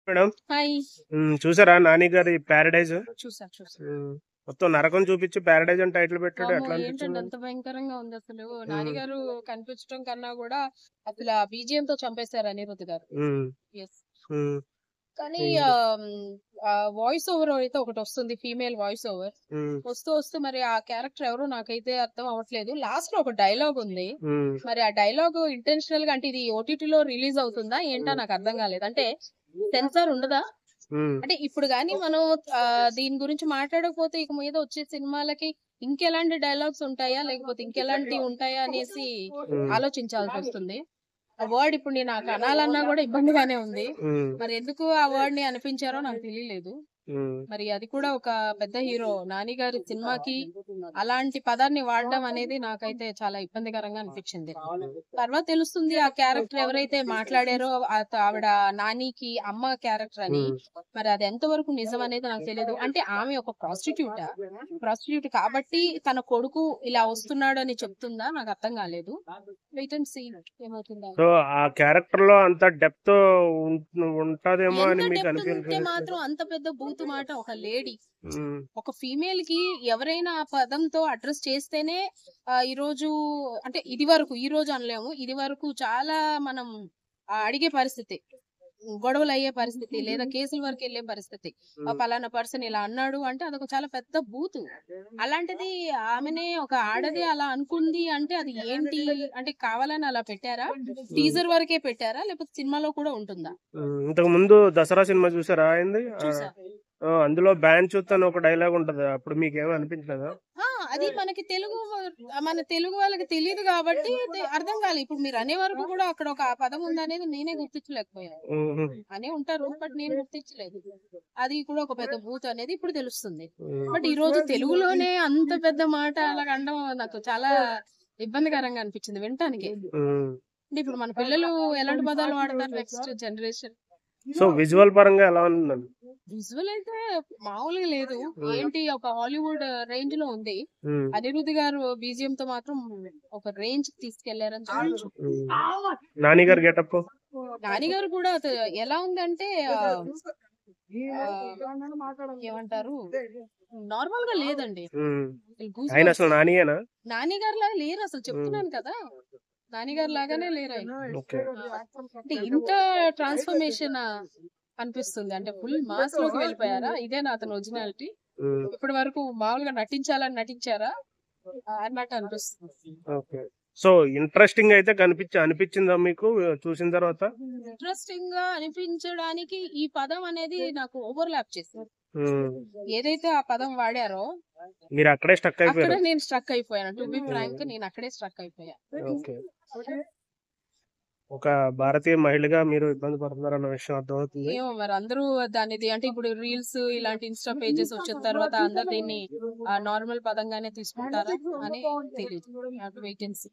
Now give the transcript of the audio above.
Madam. Hi. చూసారా 'నాని' గారి 'paradise'? చూసా. హ్మ్. మొత్తం నరకం చూపించి 'పారడైజ్' అని టైటిల్ పెట్టాడు. వామ్మో! ఎట్లా ఏంటండి అనిపించింది? అంత భయంకరంగా ఉందసలు. నాని హ్మ్. గారు కనిపించడం కన్నా గూడా అసల ఆ బీజీఎంతో చంపేశారు అనిరుద్ గారు. హ్మ్. యెస్. హ్మ్. కానీ అయ్యో! వాయిస్ ఓవర్ అయితే ఒకటొస్తుంది. Female voice over. హ్మ్. వస్తూ మరి ఆ క్యారెక్టర్ ఎవరో నాకైతే అర్థం అవ్వట్లేదు. లాస్ట్‌లో ఒక డైలాగ్ ఉంది. హ్మ్. మరి ఆ డైలాగ్ ఇంటెన్షనల్‌గా అంటే ఇది ఓటీటీలో రిలీజ్ అవుతుందా ఏంటా హ్మ్. నాకు అర్థం కాలేదు. అంటే సెన్సార్ ఉండదా? హ్మ్. అంటే ఇప్పుడు గాని మనం దీని గురించి మాట్లాడకపోతే ఇక మీద వచ్చే సినిమాలకి ఇంకెలాంటి డైలాగ్స్ ఉంటాయా? లేకపోతే ఇంకెలాంటివి ఉంటాయా అనేసి హ్మ్. ఆలోచించాల్సొస్తుంది. ఆ వర్డ్ ఇప్పుడు నేను నాకు అనాలన్నా గూడా ఇబ్బందిగానే ఉంది. హ్మ్. మరి ఎందుకు ఆ వర్డ్‌ని అనిపించారో నాకు తెలియలేదు. హ్మ్. మరి అది కూడా ఒక పెద్ద హీరో 'నాని' గారి సినిమాకి అలాంటి పదాన్ని వాడడం అనేది నాకైతే చాలా ఇబ్బందికరంగా అనిపించింది. తర్వాత తెలుస్తుంది ఆ క్యారెక్టర్ ఎవరైతే మాట్లాడారో ఆవిడ 'నానికి' అమ్మ క్యారెక్టర్ అని. హ్మ్. మరి అది ఎంతవరకు నిజం అనేది నాకు తెలీదు. అంటే ఆమె ఒక ప్రాస్టిట్యూటా? ప్రాస్టిట్యూట్ కాబట్టి తన కొడుకు ఇలా వస్తున్నాడు అని చెప్తుందా? నాకు అర్థం కాలేదు. వెయిట్ అండ్ సీ ఏమవుతుందో. సో, ఆ క్యారెక్టర్‌లో అంత డెప్త్ ఉంటాదేమో ఎంత అని మీకు డెప్త్ ఉంటే అనిపించలేదా? మాత్రం అంత పెద్ద బూతు మాట ఒక లేడీ, హ్మ్. ఒక ఫీమేల్‌కి ఎవరైనా ఆ పదంతో అడ్రెస్ చేస్తేనే ఈరోజు అంటే ఇదివరకు ఈరోజు అనలేము. ఇదివరకు చాలా మనం అడిగే పరిస్థితి. గొడవలయ్యే పరిస్థితి లేదా కేసుల వరకెళ్ళే పరిస్థితి. హ్మ్. పలానా పర్సన్ ఇలా అన్నాడు అంటే అదొక చాలా పెద్ద బూతు. అలాంటిది ఆమెనే ఒక ఆడదే అలా అనుకుంది అంటే అది ఏంటి? అంటే కావాలని అలా పెట్టారా? హ్మ్. టీజర్ వరకే పెట్టారా? లేకపోతే సినిమాలో కూడా ఉంటుందా? ఇంతకుముందు 'దసరా' సినిమా చూసారా ఆయనది? చూసా. అందులో 'బ్యాన్ చూత్' అని ఒక డైలాగ్ ఉంటది. అప్పుడు మీకేమి అనిపించలేదా? ఆ! అది మనకి మన తెలుగు వాళ్ళకి తెలీదు గాబట్టి అర్థం కాలే. ఇప్పుడు మీరు అనే వరకు కూడా అక్కడ ఒక పదం ఉందనేది నేనే గుర్తించలేకపోయాను. హుహు. అనే ఉంటారు. బట్ నేను గుర్తించలేదు. అది కూడా ఒక పెద్ద బూత్ అనేది ఇప్పుడు తెలుస్తుంది. హ్మ్. బట్ ఈరోజు తెలుగులోనే అంత పెద్ద మాట అలాగ అనడం నాకు చాలా ఇబ్బందికరంగా అనిపించింది వినటానికి. హ్మ్. అంటే ఇప్పుడు మన పిల్లలు ఎలాంటి పదాలు వాడతారు నెక్స్ట్ జనరేషన్? సో, విజువల్ పరంగా ఎలా ఉందండి? విజువల్ అయితే మామూలుగా లేదు. హ్మ్. ఏంటి ఒక హాలీవుడ్ రేంజ్‌లో ఉంది. హ్మ్. అనిరుద్ గారు బీజీఎంతో మాత్రం ఒక రేంజ్‌కి తీసుకెళ్లారని చెప్పొచ్చు. హ్మ్. 'నాని' గారి గెటప్పు? నాని గారు కూడా ఎలా ఉందంటే ఏమంటారు నార్మల్‌గా లేదండి. హ్మ్. గూస్ ఆయనసలు బంప్స్. నానియేనా? నాని గారిలాగా లేరు అసలు హ్మ్. చెప్తున్నాను కదా! నాని గారి లాగానే లేరాయన. ఓకే. అంటే ఇంత ట్రాన్స్‌ఫర్మేషన్ అనిపిస్తుంది. అంటే ఫుల్ మాస్‌లోకి వెళ్ళిపోయారా? ఇదేనా అతని ఒరిజినాలిటీ? హ్మ్. ఇప్పటి వరకు మామూలుగా నటించాలని నటించారా? అన్నట్టు అనిపిస్తుంది. ఓకే. సో, ఇంట్రెస్టింగ్ అయితే అనిపిచ్చిందా మీకు చూసిన తర్వాత? ఇంట్రెస్టింగ్‌గా అనిపించడానికి ఈ పదం అనేది నాకు ఓవర్‌లాప్ చేసింది. హ్మ్. ఏదైతే ఆ పదం వాడారో మీరక్కడే స్టక్ అక్కడ అయిపోయారు. నేను స్ట్రక్ అయిపోయాను. టు బీ ఫ్రాంక్ హ్మ్. నేను అక్కడే స్ట్రక్ అయిపోయా. ఓకే. ఒక భారతీయ మహిళగా మీరు ఇబ్బంది పడుతున్నారన్న విషయం అర్థమవుతుంది. ఏమో మరి అందరూ దానిది అంటే ఇప్పుడు రీల్స్ ఇలాంటి ఇన్‌స్టా పేజెస్ వచ్చిన తర్వాత అందరూ దీన్ని నార్మల్ పదంగానే తీసుకుంటారా అని తెలీదు. Have to wait and see.